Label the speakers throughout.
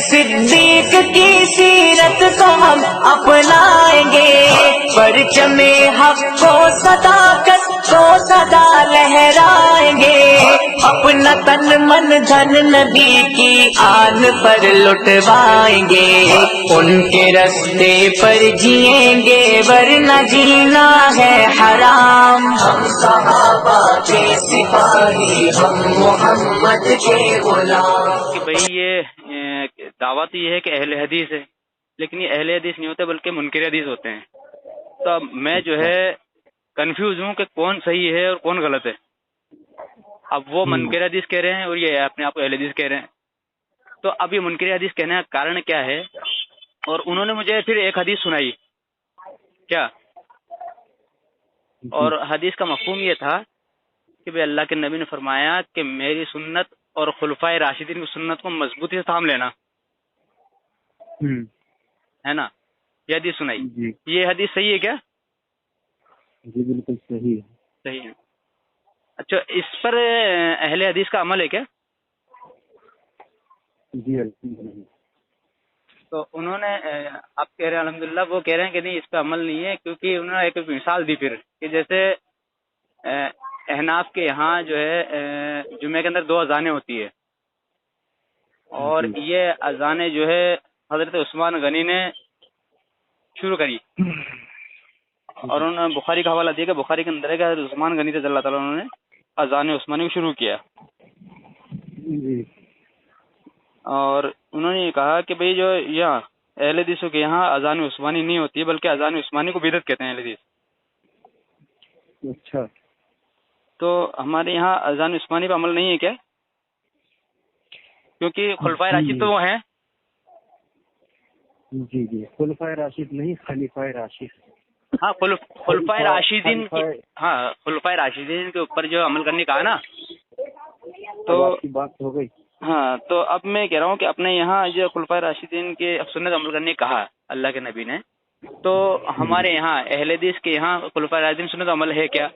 Speaker 1: صدیق کی سیرت کو ہم اپنائیں گے، پرچم حق کو صداقت کو سدا لہرائیں گے، اپنا تن من دھن نبی کی آن پر لٹوائیں گے، ان کے رستے پر جئیں گے ورنہ جینا ہے حرام، ہم صحابہ کے سپاہی، ہم محمد کے غلام۔
Speaker 2: کہ بھئی یہ دعوت یہ ہے کہ اہل حدیث ہے، لیکن یہ اہل حدیث نہیں ہوتے بلکہ منکر حدیث ہوتے ہیں۔ تو اب میں جو ہے کنفیوز ہوں کہ کون صحیح ہے اور کون غلط ہے۔ اب وہ منکر حدیث کہہ رہے ہیں اور یہ اپنے آپ کو اہل حدیث کہہ رہے ہیں، تو اب یہ منکر حدیث کہنے کا کارن کیا ہے؟ اور انہوں نے مجھے پھر ایک حدیث سنائی کیا، اور حدیث کا مفہوم یہ تھا کہ بھئی اللہ کے نبی نے فرمایا کہ میری سنت اور خلفائے راشدین کی سنت کو مضبوطی سے تھام لینا، ہے نا؟ یہ حدیث سنائی۔ یہ حدیث صحیح ہے کیا؟
Speaker 3: جی بالکل صحیح ہے۔
Speaker 2: صحیح ہے۔ اچھا، اس پر اہل حدیث کا عمل ہے کیا؟
Speaker 3: جی الحمدللہ۔
Speaker 2: تو انہوں نے آپ کہہ رہے ہیں الحمدللہ، وہ کہہ رہے ہیں کہ نہیں اس پہ عمل نہیں ہے، کیونکہ انہوں نے ایک مثال دی پھر کہ جیسے احناف کے یہاں جو ہے جمعے کے اندر 2 اذانیں ہوتی ہے، اور یہ اذانیں جو ہے حضرت عثمان غنی نے شروع کری، اور انہوں نے بخاری کا حوالہ دیا کہ بخاری کے اندر ہے کہ حضرت عثمان غنی رضی اللہ تعالیٰ عنہ نے اذان عثمانی کو شروع کیا، اور انہوں نے یہ کہا کہ بھئی جو یہاں اہل حدیثوں کے یہاں اذان عثمانی نہیں ہوتی ہے بلکہ اذان عثمانی کو بدعت کہتے ہیں اہل حدیث۔
Speaker 3: اچھا،
Speaker 2: تو ہمارے یہاں اذان عثمانی پہ عمل نہیں ہے کیا؟ کیونکہ خلفائے راشد تو وہ ہیں۔
Speaker 3: جی جی، خلفائے راشد نہیں، خلیفہ راشد۔
Speaker 2: ہاں خلفائے راشدین، ہاں خلفائے راشدین کے اوپر جو عمل کرنے کا ہے نا، تو
Speaker 3: بات ہو گئی۔
Speaker 2: ہاں، تو اب میں کہہ رہا ہوں کہ اپنے یہاں جو خلفائے راشدین کے سنت عمل کرنے کہا اللہ کے نبی نے، تو ہمارے یہاں اہل حدیث کے یہاں خلفائے راشدین سنت عمل ہے کیا؟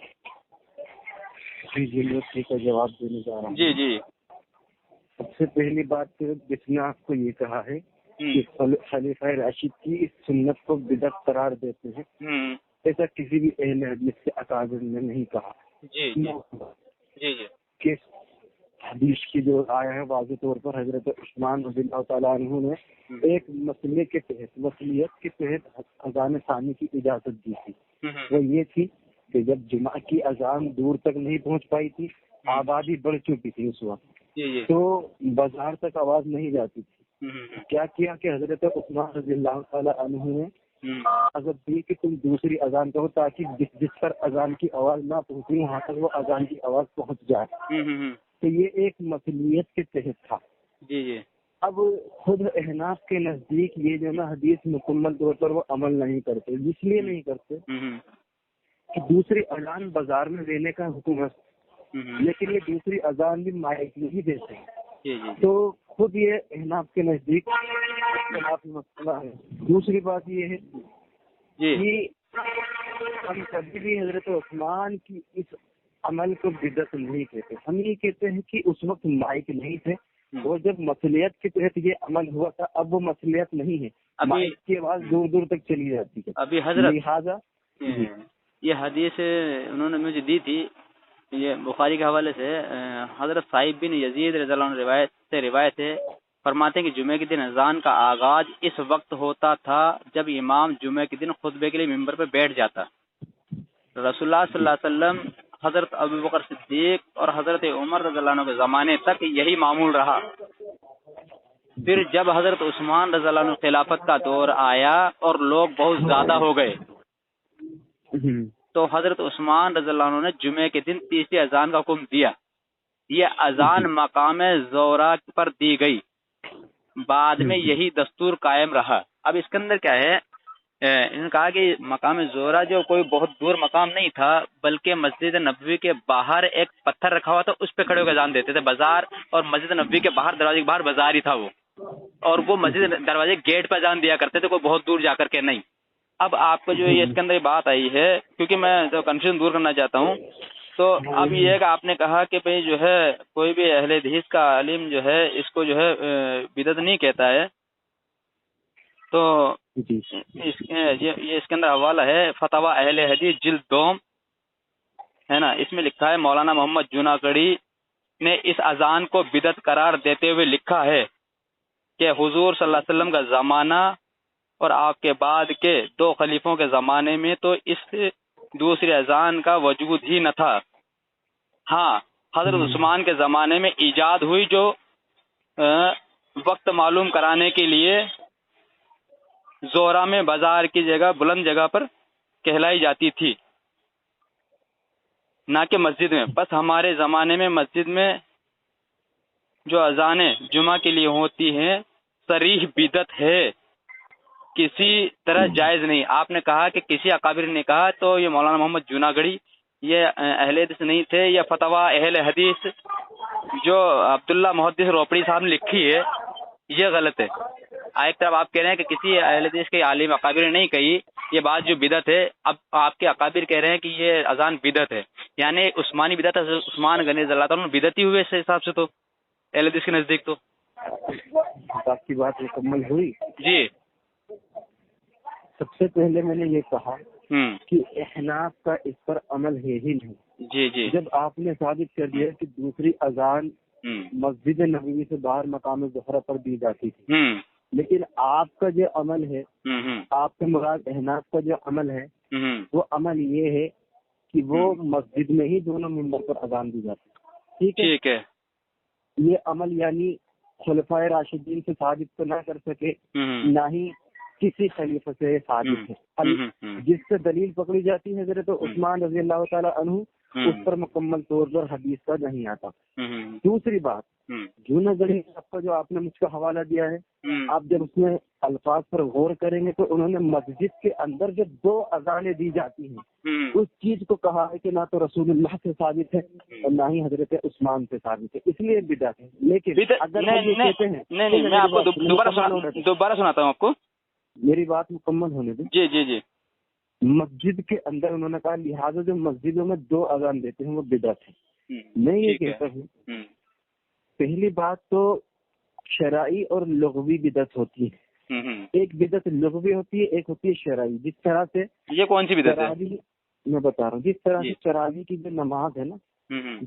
Speaker 3: جی جی، میں ٹھیک ہے جواب دینے جا رہا ہوں۔
Speaker 2: جی جی۔
Speaker 3: سب سے پہلی بات جس نے آپ کو یہ کہا ہے کہ خلیفہ راشد کی اس سنت کو بدعت قرار دیتے ہیں، ایسا کسی بھی اہل حدیث کے اکابر نے نہیں کہا۔
Speaker 2: جی جی جی جی،
Speaker 3: کہ حدیث کی جو آیا ہے واضح طور پر حضرت عثمان رضی اللہ تعالیٰ عنہ نے ایک مسئلے کے تحت، وصیت کے تحت اذان ثانی کی اجازت دی تھی۔ وہ یہ تھی کہ جب جمعہ کی اذان دور تک نہیں پہنچ پائی تھی، آبادی بڑھ چکی تھی اس وقت، تو بازار تک آواز نہیں جاتی تھی، کیا کیا کہ حضرت عثمان رضی اللہ تعالیٰ عنہ نے اجازت دی کہ تم دوسری اذان کہو تاکہ جس پر اذان کی آواز نہ پہنچی وہاں تک وہ اذان کی آواز پہنچ جائے۔ تو یہ ایک مصلیت کے تحت تھا۔
Speaker 2: جی جی۔
Speaker 3: اب خود احناف کے نزدیک یہ جو نا حدیث مکمل طور پر وہ عمل نہیں کرتے، اس لیے نہیں کرتے کہ دوسری اذان بازار میں دینے کا حکم ہے، لیکن یہ دوسری اذان بھی مائک میں ہی دیتے ہیں، تو خود یہ احناف کے نزدیک اختلافی مسئلہ ہے۔ دوسری بات یہ ہے کہ ہم کبھی بھی حضرت عثمان کی اس عمل کو بدعت نہیں کہتے، ہم یہ کہتے ہیں کہ اس وقت مائک نہیں تھے، اور جب مصلیت کے تحت یہ عمل ہوا تھا، اب وہ مصلیت نہیں ہے، مائک کی آواز دور دور تک چلی جاتی ہے۔
Speaker 2: ابھی حضرت
Speaker 3: لہٰذا
Speaker 2: یہ حدیث انہوں نے مجھے دی تھی، یہ بخاری کے حوالے سے حضرت صاحب بن یزید رضی اللہ عنہ روایت ہے، فرماتے ہیں کہ جمعے کے دن اذان کا آغاز اس وقت ہوتا تھا جب امام جمعے کے دن خطبے کے لیے ممبر پہ بیٹھ جاتا۔ رسول اللہ صلی اللہ علیہ وسلم، حضرت ابوبکر صدیق اور حضرت عمر رضی اللہ عنہ کے زمانے تک یہی معمول رہا۔ پھر جب حضرت عثمان رضی اللہ عنہ خلافت کا دور آیا اور لوگ بہت زیادہ ہو گئے، تو حضرت عثمان رضی اللہ عنہ نے جمعے کے دن تیسری اذان کا حکم دیا۔ یہ اذان مقام زورا پر دی گئی، بعد میں یہی دستور قائم رہا۔ اب اس کے اندر کیا ہے، انہوں نے کہا کہ مقام زورا جو کوئی بہت دور مقام نہیں تھا، بلکہ مسجد نبوی کے باہر ایک پتھر رکھا ہوا تھا، اس پہ کھڑے ہو کے اذان دیتے تھے۔ بازار اور مسجد نبوی کے باہر، دروازے کے باہر بازار ہی تھا وہ، اور وہ مسجد دروازے گیٹ پہ اذان دیا کرتے تھے، کوئی بہت دور جا کر کے نہیں۔ اب آپ کو جو یہ اس کے اندر بات آئی ہے، کیونکہ میں کنفیوژن دور کرنا چاہتا ہوں تو اب یہ ہے کہ آپ نے کہا کہ بھئی جو ہے کوئی بھی اہل حدیث کا عالم جو ہے اس کو جو ہے بدعت نہیں کہتا ہے. تو اس کے اندر حوالہ ہے فتاوی اہل حدیث جلد 2 ہے نا. اس میں لکھا ہے مولانا محمد جوناگڑھی نے اس اذان کو بدعت قرار دیتے ہوئے لکھا ہے کہ حضور صلی اللہ علیہ وسلم کا زمانہ اور آپ کے بعد کے 2 خلیفوں کے زمانے میں تو اس دوسری اذان کا وجود ہی نہ تھا. ہاں حضرت عثمان کے زمانے میں ایجاد ہوئی جو وقت معلوم کرانے کے لیے زہرہ میں بازار کی جگہ بلند جگہ پر کہلائی جاتی تھی نہ کہ مسجد میں. بس ہمارے زمانے میں مسجد میں جو اذانیں جمعہ کے لیے ہوتی ہیں صریح بدعت ہے, کسی طرح جائز نہیں. آپ نے کہا کہ کسی اکابر نے کہا, تو یہ مولانا محمد جوناگڑھی یہ اہل حدیث نہیں تھے, یہ فتویٰ اہل حدیث جو عبداللہ محدث روپڑی صاحب نے لکھی ہے یہ غلط ہے. ایک طرف آپ کہہ رہے ہیں کہ کسی اہل حدیث کے عالم اکابر نے نہیں کہی یہ بات جو بدعت ہے, اب آپ کے اکابر کہہ رہے ہیں کہ یہ اذان بدعت ہے, یعنی عثمانی بدعت ہے. عثمان غنی رضی اللہ تعالیٰ بدعتی ہوئے اس حساب سے تو اہل حدیث کے نزدیک تو
Speaker 3: آپ کی بات مکمل ہوئی.
Speaker 2: جی
Speaker 3: سب سے پہلے میں نے یہ کہا کہ احناف کا اس پر عمل ہے ہی نہیں.
Speaker 2: جی جی
Speaker 3: جب آپ نے ثابت کر دیا کہ دوسری اذان مسجد نبوی سے باہر مقام ظہر پر دی جاتی تھی, لیکن آپ کا جو عمل ہے, آپ کے مراد احناف کا جو عمل ہے وہ عمل یہ ہے کہ وہ مسجد میں ہی دونوں ممبر پر اذان دی جاتی ہے.
Speaker 2: ٹھیک ہے.
Speaker 3: یہ عمل یعنی خلفائے راشدین سے ثابت تو نہ کر سکے, نہ ہی کسی خلیفہ سے ثابت ہے. جس سے دلیل پکڑی جاتی ہے حضرت عثمان رضی اللہ تعالی عنہ, اس پر مکمل طور پر حدیث کا نہیں آتا. دوسری بات, جوناگڑھی صاحب کا جو آپ نے مجھ کو حوالہ دیا ہے, آپ جب اس میں الفاظ پر غور کریں گے تو انہوں نے مسجد کے اندر جو 2 اذانیں دی جاتی ہیں اس چیز کو کہا ہے کہ نہ تو رسول اللہ سے ثابت ہے اور نہ ہی حضرت عثمان سے ثابت ہے, اس لیے بدعت ہے. لیکن اگر ہم یہ کہتے ہیں,
Speaker 2: نہیں میں آپ کو دوبارہ سناتا ہوں آپ کو,
Speaker 3: میری بات مکمل ہونے دیں.
Speaker 2: جی جی جی.
Speaker 3: مسجد کے اندر انہوں نے کہا لہٰذا جو مسجدوں میں 2 اذان دیتے ہیں وہ بدعت ہے. میں یہ کہتا ہوں پہلی بات تو شرعی اور لغوی بدعت ہوتی ہے. ایک بدعت لغوی ہوتی ہے, ایک ہوتی ہے شرعی. جس طرح سے
Speaker 2: یہ کون سی بدعت ہے
Speaker 3: میں بتا رہا ہوں, جس طرح سے تراویح کی جو نماز ہے نا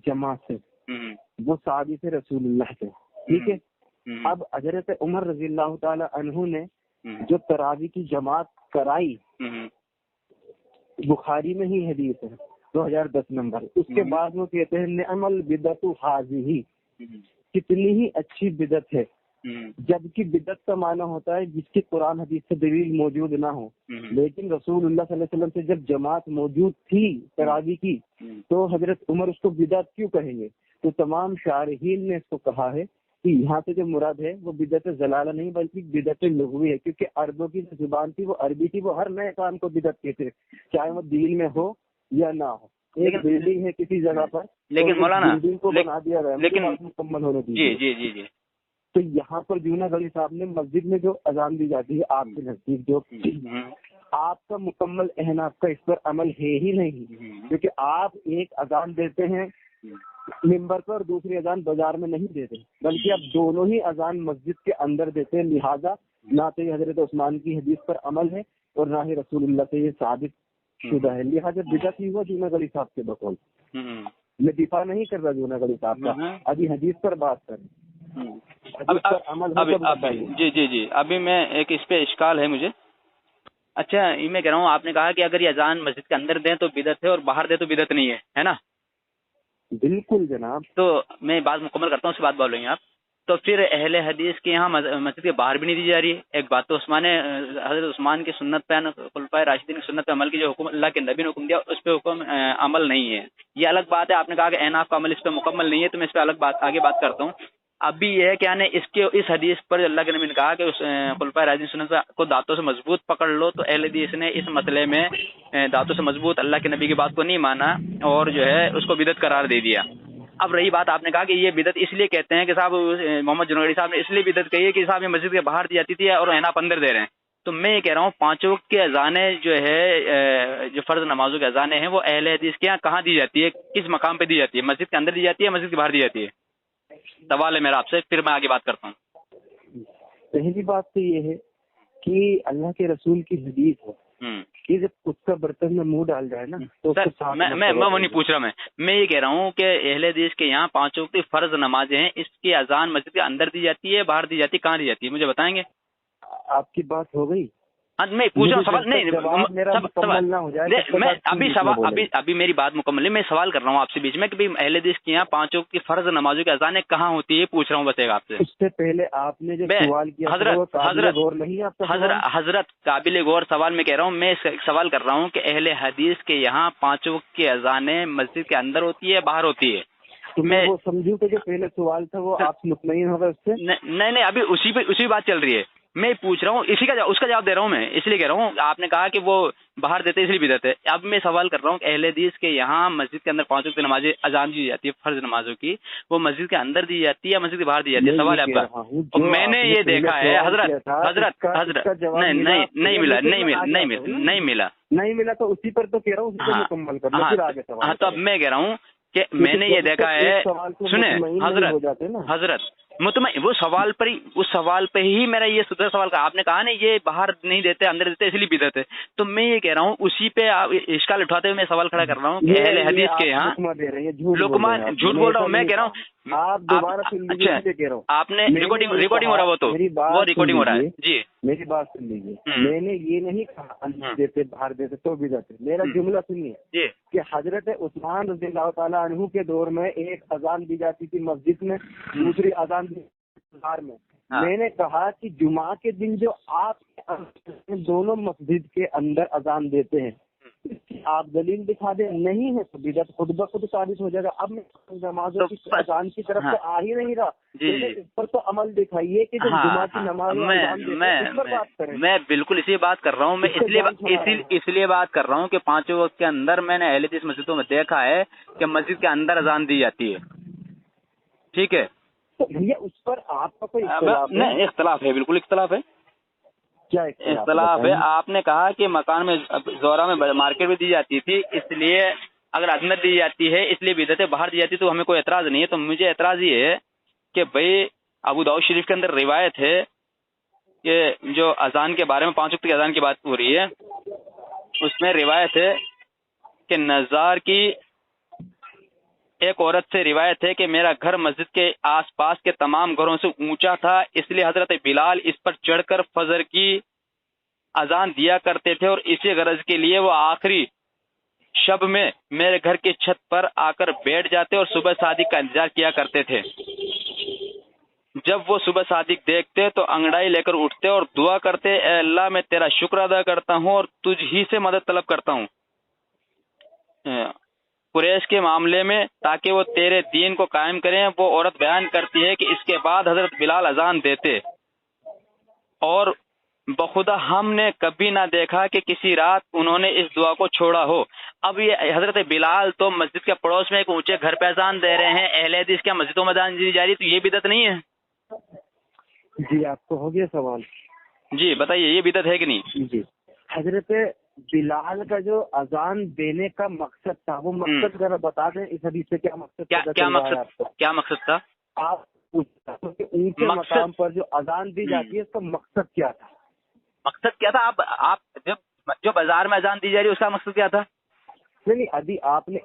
Speaker 3: جماعت سے, وہ ثابت ہے رسول اللہ سے. ٹھیک ہے. اب حضرت عمر رضی اللہ تعالی عنہ نے جو تراویح کی جماعت کرائی, بخاری میں ہی حدیث ہے 2010 نمبر. اس کے بعد وہ کہتے ہیں نعم البدعۃ ھذہ, کتنی ہی اچھی بدعت ہے. جبکہ بدعت کا معنی ہوتا ہے جس کی قرآن حدیث سے دلیل موجود نہ ہو. لیکن رسول اللہ صلی اللہ علیہ وسلم سے جب جماعت موجود تھی تراویح کی, تو حضرت عمر اس کو بدعت کیوں کہیں گے؟ تو تمام شارحین نے اس کو کہا ہے کہ یہاں سے جو مراد ہے وہ بدعت ضلالہ نہیں بلکہ بدعت لغوی ہے, کیونکہ عربوں کی جو زبان تھی وہ عربی تھی, وہ ہر نئے کام کو بدعت کہتے ہیں, چاہے وہ دین میں ہو یا نہ ہو. ایک بلڈنگ ہے کسی جگہ پر,
Speaker 2: لیکن مولانا
Speaker 3: بلڈنگ کو بنا دیا گیا,
Speaker 2: لیکن
Speaker 3: مکمل ہونے
Speaker 2: جی جی جی جی.
Speaker 3: تو یہاں پر جوناگڑھی صاحب نے مسجد میں جو اذان دی جاتی ہے آپ کے نزدیک, جو آپ کا مکمل احناف کا اس پر عمل ہے ہی نہیں, کیونکہ آپ ایک اذان دیتے ہیں ممبر پر, دوسری اذان بازار میں نہیں دیتے, بلکہ آپ دونوں ہی اذان مسجد کے اندر دیتے ہیں. لہذا نہ تو یہ حضرت عثمان کی حدیث پر عمل ہے اور نہ ہی رسول اللہ سے یہ ثابت شدہ ہے. لہٰذا بدعت ہی ہوا جوناگڑھی صاحب کے بقول. میں دفاع نہیں کر رہا جوناگڑھی صاحب کا, ابھی حدیث پر بات کریں.
Speaker 2: جی جی جی. ابھی میں ایک اس پہ اشکال ہے مجھے. اچھا یہ میں کہہ رہا ہوں, آپ نے کہا کہ اگر یہ اذان مسجد کے اندر دیں تو بدعت ہے اور باہر دیں تو بدعت نہیں ہے نا؟
Speaker 3: بالکل جناب. تو
Speaker 2: میں بات مکمل کرتا ہوں, اس کے بعد بولیں گے آپ. تو پھر اہل حدیث کے یہاں مسجد کے باہر بھی نہیں دی جا رہی ہے. ایک بات تو حضرت عثمان کی سنت پہ, خلفائے راشدین کی سنت پہ عمل کی جو حکم اللہ کے نبی نے حکم دیا اس پہ حکم عمل نہیں ہے, یہ الگ بات ہے. آپ نے کہا کہ احناف کا عمل اس پہ مکمل نہیں ہے, تو میں اس پہ الگ بات آگے بات کرتا ہوں. ابھی یہ ہے کہ یعنی اس حدیث پر اللہ کے نبی نے کہا کہ خلفائے راشدین کی سنت کو دانتوں سے مضبوط پکڑ لو, تو اہل حدیث نے اس مسئلے میں دانتوں سے مضبوط اللہ کے نبی کی بات کو نہیں مانا اور جو ہے اس کو بدعت قرار دے دیا. اب رہی بات, آپ نے کہا کہ یہ بدعت اس لیے کہتے ہیں کہ صاحب محمد جوناگڑھی صاحب نے اس لیے بدعت کہی ہے کہ صاحب یہ مسجد کے باہر دی جاتی تھی اور احناف اندر دے رہے ہیں. تو میں یہ کہہ رہا ہوں پانچوں وقت کی اذانیں جو ہے جو فرض نمازوں کی اذانیں ہیں وہ اہل حدیث کے یہاں کہاں دی جاتی ہے، کس مقام پہ دی جاتی ہے؟ مسجد کے اندر دی جاتی ہے، مسجد کے باہر دی جاتی ہے؟ سوال ہے میرا آپ سے، پھر میں آگے بات کرتا ہوں۔
Speaker 3: پہلی بات تو یہ ہے کہ اللہ کے رسول کی حدیث ہے کہ جب اس کا برتن میں منہ ڈال جائے نا تو
Speaker 2: سر میں وہ نہیں پوچھ رہا، میں یہ کہہ رہا ہوں کہ اہل حدیث کے یہاں پانچوں وقت فرض نمازیں ہیں، اس کی اذان مسجد کے اندر دی جاتی ہے، باہر دی جاتی ہے، کہاں دی جاتی ہے؟ مجھے بتائیں گے؟
Speaker 3: آپ کی بات ہو گئی؟
Speaker 2: ہاں میں پوچھ رہا ہوں، سوال نہیں میں ابھی میری بات مکمل ہے، میں سوال کر رہا ہوں آپ سے بیچ میں کہ اہل حدیث کے یہاں پانچوں کی فرض نمازوں کی اذانیں کہاں ہوتی ہے، پوچھ رہا ہوں بس ایک آپ سے۔
Speaker 3: اس سے پہلے آپ نے جو سوال کیا
Speaker 2: حضرت قابل غور سوال میں کہہ رہا ہوں، میں سوال کر رہا ہوں کہ اہل حدیث کے یہاں پانچوں کی اذانیں مسجد کے اندر ہوتی ہے، باہر ہوتی ہے؟
Speaker 3: تو میں وہ سمجھوں کہ جو پہلے سوال تھا وہ آپ مطمئن ہوگا اس سے؟
Speaker 2: نہیں ابھی اسی بات چل رہی ہے، میں پوچھ رہا ہوں اس کا جواب دے رہا ہوں، میں اس لیے کہہ رہا ہوں آپ نے کہا کہ وہ باہر دیتے اس لیے بدعت ہے۔ اب میں سوال کر رہا ہوں کہ اہل حدیث کے یہاں مسجد کے اندر پانچوں کی نمازیں اذان دی جاتی ہے فرض نمازوں کی، وہ مسجد کے اندر دی جاتی ہے یا مسجد کے باہر دی جاتی ہے؟ سوال ہے آپ کا۔ میں نے یہ دیکھا ہے حضرت نہیں ملا
Speaker 3: تو اسی پر تو کہہ رہا ہوں، مکمل کر لو پھر آگے سوال۔
Speaker 2: ہاں تو اب میں کہہ رہا ہوں کہ میں نے یہ دیکھا ہے، سنیں حضرت مطمئن وہ سوال پر ہی، اس سوال پہ ہی میرا یہ سدھر سوال کا، آپ نے کہا نا یہ باہر نہیں دیتے اندر دیتے اس لیے بدعت ہے، تو میں یہ کہہ رہا ہوں اسی پہ اشکال اٹھاتے ہوئے میں سوال کھڑا کر رہا ہوں کہ اہل حدیث کے یہاں لقمان جھوٹ بول رہا ہوں، میں کہہ رہا ہوں
Speaker 3: آپ دوبارہ
Speaker 2: آپ نے ریکارڈنگ ہو رہا وہ ریکارڈنگ ہو رہا ہے جی،
Speaker 3: میری بات سن لیجیے، میں نے یہ نہیں کہا اندر دیتے باہر دیتے تو بدعت ہے، میرا جملہ سنیے کہ حضرت عثمان رضی اللہ تعالیٰ عنہ کے دور میں ایک اذان دی جاتی تھی مسجد میں، دوسری اذان باہر میں۔ میں نے کہا کہ جمعہ کے دن جو آپ دونوں مسجد کے اندر اذان دیتے ہیں اس کی آپ دلیل دکھا دیں، نہیں ہے تو بدعت خود بخود ثابت ہو جائے گا۔ اب میں نمازوں کی اذان کی طرف سے آ ہی نہیں رہا، اس پر تو عمل دکھائیے کہ جب جمعہ کی نماز
Speaker 2: میں بالکل اسی بات کر رہا ہوں، میں اس لیے بات کر رہا ہوں کہ پانچوں وقت کے اندر میں نے اہل حدیث مسجدوں میں دیکھا ہے کہ مسجد کے اندر اذان دی جاتی ہے، ٹھیک ہے؟
Speaker 3: بھیا اس پر آپ کا کوئی
Speaker 2: اختلاف ہے، بالکل اختلاف ہے۔
Speaker 3: کیا
Speaker 2: اختلاف ہے؟ آپ نے کہا کہ مکان میں زورا میں مارکیٹ میں دی جاتی تھی اس لیے اگر اندر دی جاتی ہے اس لیے بدعت ہے، باہر دی جاتی ہے تو ہمیں کوئی اعتراض نہیں ہے۔ تو مجھے اعتراض یہ ہے کہ بھائی ابو داؤد شریف کے اندر روایت ہے کہ جو اذان کے بارے میں پانچ وقت کی اذان کی بات ہو رہی ہے، اس میں روایت ہے کہ نزار کی ایک عورت سے روایت ہے کہ میرا گھر مسجد کے آس پاس کے تمام گھروں سے اونچا تھا، اس لیے حضرت بلال اس پر چڑھ کر فجر کی اذان دیا کرتے تھے، اور اسی غرض کے لیے وہ آخری شب میں میرے گھر کی چھت پر آ کر بیٹھ جاتے اور صبح صادق کا انتظار کیا کرتے تھے۔ جب وہ صبح صادق دیکھتے تو انگڑائی لے کر اٹھتے اور دعا کرتے، اے اللہ میں تیرا شکر ادا کرتا ہوں اور تجھ ہی سے مدد طلب کرتا ہوں قریش کے معاملے میں تاکہ وہ تیرے دین کو قائم کریں۔ وہ عورت بیان کرتی ہے کہ اس کے بعد حضرت بلال اذان دیتے اور بخدا ہم نے کبھی نہ دیکھا کہ کسی رات انہوں نے اس دعا کو چھوڑا ہو۔ اب یہ حضرت بلال تو مسجد کے پڑوس میں ایک اونچے گھر پہ اذان دے رہے ہیں، اہل حدیث کیا مسجدوں میں اذان دی جا رہی، تو یہ بدعت نہیں ہے؟
Speaker 3: جی آپ کو ہو گیا سوال؟
Speaker 2: جی بتائیے یہ بدعت ہے کہ نہیں؟
Speaker 3: جی حضرت بلال کا جو اذان دینے کا مقصد تھا وہ مقصد ذرا بتا دیں اس حدیث سے، کیا مقصد
Speaker 2: کیا مقصد تھا؟
Speaker 3: آپ اونچے مقام پر جو اذان دی جاتی ہے اس کا مقصد کیا تھا؟
Speaker 2: مقصد کیا تھا؟ آپ جو بازار میں اذان دی جا رہی ہے اس کا مقصد کیا تھا؟
Speaker 3: نہیں ابھی آپ نے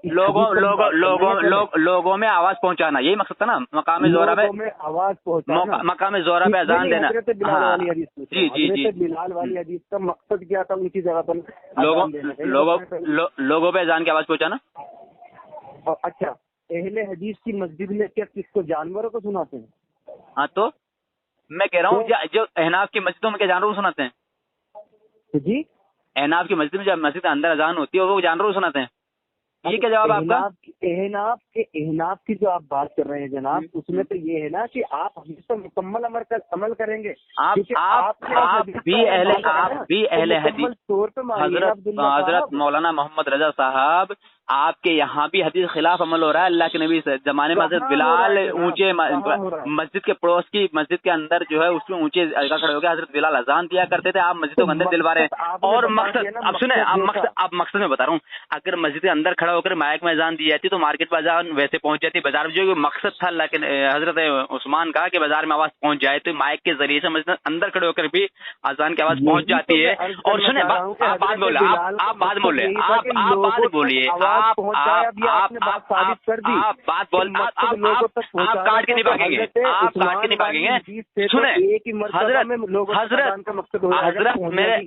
Speaker 2: لوگوں میں آواز پہنچانا، یہی مقصد تھا نا، مقام زورا میں
Speaker 3: آواز پہنچانا،
Speaker 2: مقام زورا پہ اذان دینا۔
Speaker 3: بلال والی حدیث، جی بلال والی حدیث کا مقصد کیا تھا؟ ان کی جگہ پر
Speaker 2: لوگوں پہ اذان کی آواز پہنچانا۔
Speaker 3: اچھا اہل حدیث کی مسجد میں کیا کس کو جانوروں کو سناتے ہیں؟
Speaker 2: ہاں تو میں کہہ رہا ہوں جو احناف کی مسجدوں میں کیا جانوروں کو سناتے ہیں؟
Speaker 3: جی
Speaker 2: احناف کی مسجد میں جب مسجد کے اندر اذان ہوتی ہے وہ جانوروں کو سناتے ہیں، یہ کیا جواب آپ کا؟
Speaker 3: احناف کی جو آپ بات کر رہے ہیں جناب، اس میں تو یہ ہے نا کہ آپ ہمیشہ مکمل عمل کریں گے،
Speaker 2: آپ بھی اہل حدیث، حضرت مولانا محمد رضا صاحب آپ کے یہاں بھی حدیث خلاف عمل ہو رہا ہے. اللہ کے نبی سے زمانے میں حضرت بلال اونچے مسجد کے پڑوس کی مسجد کے اندر جو ہے اس میں اونچے جگہ کھڑے ہو گئے حضرت بلال اذان دیا کرتے تھے, آپ مسجدوں کے اندر دلوا رہے ہیں. اور مقصد اب سنیں, اب مقصد میں بتا رہا ہوں, اگر مسجد کے اندر کھڑا ہو کر مائک میں اذان دی جاتی تو مارکیٹ میں اذان ویسے پہنچ جاتی, بازار میں جو مقصد تھا اللہ کے حضرت عثمان کا کہ بازار میں آواز پہنچ جائے, تو مائک کے ذریعے سے مسجد اندر کھڑے ہو کر بھی اذان کی آواز پہنچ جاتی ہے. اور سنیں آپ بات بولے, آپ بات بولے, آپ بات بولیے, آپ بات بول, آپ کاٹ کے نہیں بھاگیں گے, آپ کاٹ کے نہیں بھاگیں گے. سنیں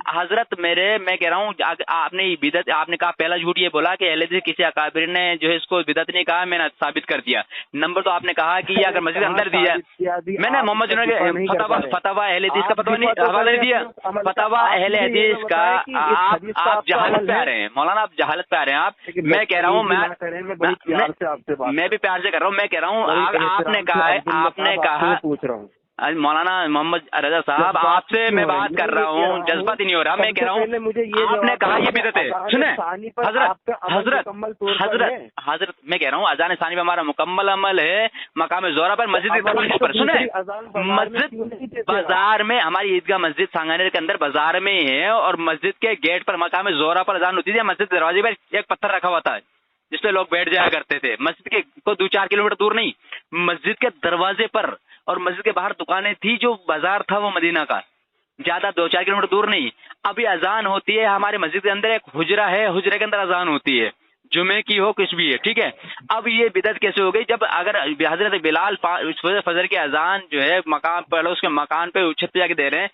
Speaker 2: حضرت میرے میں کہہ رہا ہوں, آپ نے بدعت, آپ نے کہا پہلا جھوٹ یہ بولا کہ اہل حدیث کسی اکابر نے جو ہے اس کو بدعت نہیں کہا, میں نے ثابت کر دیا. نمبر تو آپ نے کہا کہ یہ اگر مسجد اندر دیا, میں نے محمد جنید کے فتوا اہل حدیث کا حوالہ نہیں دیا, فتوا اہل حدیث کا. آپ جہالت پہ آ رہے ہیں مولانا, آپ جہالت پہ آ رہے ہیں. آپ میں کہہ رہا ہوں, میں بھی پیار سے کر رہا ہوں, میں کہہ رہا ہوں آپ نے کہا
Speaker 3: پوچھ رہا ہوں
Speaker 2: مولانا محمد رضا صاحب, آپ سے میں بات کر رہا ہوں, جذباتی نہیں ہو رہا. میں کہہ رہا ہوں آپ نے کہا یہ بدعت ہے. سنیں حضرت میں کہہ رہا ہوں اذان ثانی پہ ہمارا مکمل عمل ہے, مقام زہرہ پر, مسجد پر. سنیں مسجد بازار میں, ہماری عیدگاہ مسجد سانگانے کے اندر بازار میں ہی ہے, اور مسجد کے گیٹ پر مقام زہرہ پر اذان ہوتی تھی. مسجد دروازے پر ایک پتھر رکھا ہوا تھا جس پہ لوگ بیٹھ جایا کرتے تھے, مسجد کے کو 2-4 کلومیٹر دور نہیں, مسجد کے دروازے پر. اور مسجد کے باہر دکانیں تھی, جو بازار تھا وہ مدینہ کا, زیادہ 2-4 کلومیٹر دور نہیں. ابھی اذان ہوتی ہے ہمارے مسجد کے اندر, ایک حجرہ ہے, حجرے کے اندر اذان ہوتی ہے, جمعے کی ہو کچھ بھی ہے, ٹھیک ہے. اب یہ بدعت کیسے ہو گئی جب اگر حضرت بلال فجر کی اذان جو ہے مقام پر اس کے مکان پہ چھت پہ جا کے دے رہے ہیں,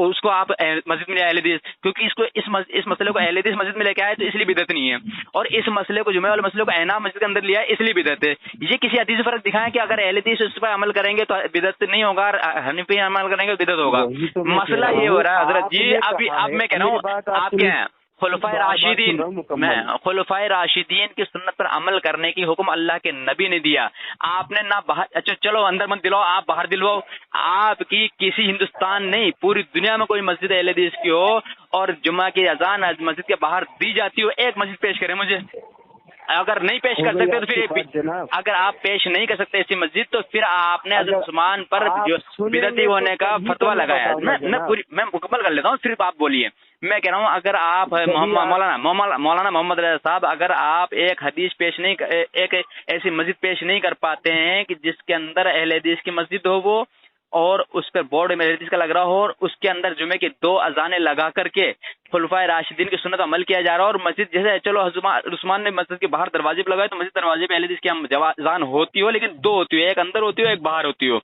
Speaker 2: اس کو آپ مسجد میں لے اہل حدیث, کیونکہ اس کو اس مسئلے کو اہل حدیث مسجد میں لے کے آئے تو اس لیے بدعت نہیں ہے, اور اس مسئلے کو جمعے والے مسئلے کو احناف مسجد کے اندر لیا اس لیے بدعت ہے. یہ کسی حدیث سے فرق دکھائیں کہ اگر اہل حدیث اس پر عمل کریں گے تو بدعت نہیں ہوگا, اور حنفی عمل کریں گے بدعت ہوگا. مسئلہ یہ ہو رہا ہے حضرت جی. اب میں کہہ رہا ہوں آپ کیا ہیں, خلفائے راشدین کی سنت پر عمل کرنے کی حکم اللہ کے نبی نے دیا. آپ نے نہ باہر, اچھا چلو اندر مت دلواؤ, آپ باہر دلواؤ. آپ کی کسی ہندوستان نہیں پوری دنیا میں کوئی مسجد اہل حدیث کی ہو اور جمعہ کی اذان مسجد کے باہر دی جاتی ہو, ایک مسجد پیش کریں مجھے. اگر نہیں پیش کر سکتے تو پھر اگر آپ پیش نہیں کر سکتے ایسی مسجد, تو پھر آپ نے حضرت عثمان پر جو بدعتی ہونے کا فتویٰ لگایا. میں مکمل کر لیتا ہوں, صرف آپ بولیے. میں کہہ رہا ہوں اگر آپ مولانا محمد رضا صاحب, اگر آپ ایک حدیث پیش نہیں, ایک ایسی مسجد پیش نہیں کر پاتے ہیں کہ جس کے اندر اہل حدیث کی مسجد ہو وہ, اور اس پر بورڈ میں حدیث کا لگ رہا ہو, اور اس کے اندر جمعے کی 2 اذانیں لگا کر کے خلفائے راشدین کی سنت عمل کیا جا رہا ہو, اور مسجد جیسے چلو عثمان نے مسجد کے باہر دروازے پہ لگائے تو مسجد دروازے پہ اہل حدیث کی اذان ہوتی ہو, لیکن 2 ہوتی ہو, ایک اندر ہوتی ہو ایک باہر ہوتی ہو.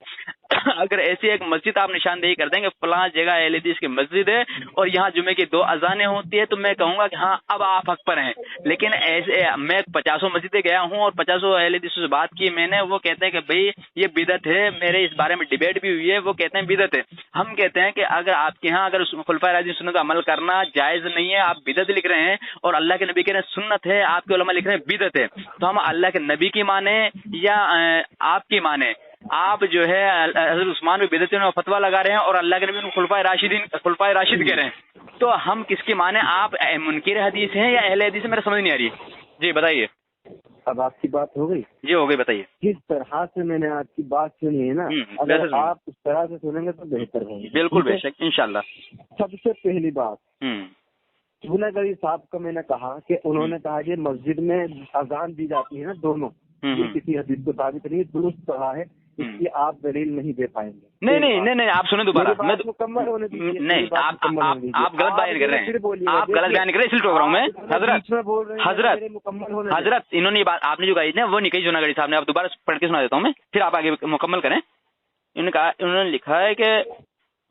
Speaker 2: اگر ایسی ایک مسجد آپ نشاندہی کر دیں گے فلاں جگہ اہل حدیث کی مسجد ہے اور یہاں جمعے کی 2 اذانیں ہوتی ہے, تو میں کہوں گا کہ ہاں اب آپ حق پر ہیں. لیکن ایسے میں 50 مسجدیں گیا ہوں اور 50 اہل حدیث سے بات کی میں نے, وہ کہتے ہیں کہ بھئی یہ بدعت ہے. میرے اس بارے میں ڈیبیٹ بھی ہوئی ہے, وہ کہتے ہیں بدعت ہے. ہم کہتے ہیں کہ اگر آپ کے ہاں اگر خلفائے راشدین سنت کا عمل کرنا جائز نہیں ہے, آپ بدعت لکھ رہے ہیں, اور اللہ کے نبی کہہ رہے ہیں سنت ہے, آپ کے علماء لکھ رہے ہیں بدعت ہے, تو ہم اللہ کے نبی کی مانیں یا آپ کی مانیں؟ آپ جو ہے حضرت عثمان بھی بدعت میں فتویٰ لگا رہے ہیں, اور اللہ کے نبی خلفائے راشد کہہ رہے ہیں, تو ہم کس کی مانیں؟ آپ منکر حدیث ہیں یا اہل حدیث ہیں؟ میرا سمجھ نہیں آ رہی. جی بتائیے.
Speaker 3: اب آپ کی بات ہو گئی؟
Speaker 2: جی ہو گئی, بتائیے.
Speaker 3: جس طرح سے میں نے آپ کی بات سنی ہے نا, اگر آپ اس طرح سے سنیں گے تو بہتر ہوگی.
Speaker 2: بالکل بے شک انشاءاللہ.
Speaker 3: سب سے پہلی بات, چولہ گڑی صاحب کا میں نے کہا کہ انہوں نے کہا کہ مسجد میں اذان دی جاتی ہے نا دونوں, یہ کسی حدیث کو ثابت نہیں, درست کہا ہے, اس کی آپ دلیل نہیں دے پائیں گے.
Speaker 2: نہیں آپ سنیں دوبارہ,
Speaker 3: مکمل ہونے دیجیے.
Speaker 2: نہیں آپ غلط بیان کر رہے ہیں, آپ غلط بیان کر رہے ہیں, اس لیے ٹوک رہا ہوں میں. حضرت انہوں نے بات آپ نے جو کہی نا وہ نہیں کہی جوناگڑھی صاحب نے, آپ دوبارہ پڑھ کے سنا دیتا ہوں میں, پھر آپ آگے مکمل کریں. انہوں نے لکھا ہے کہ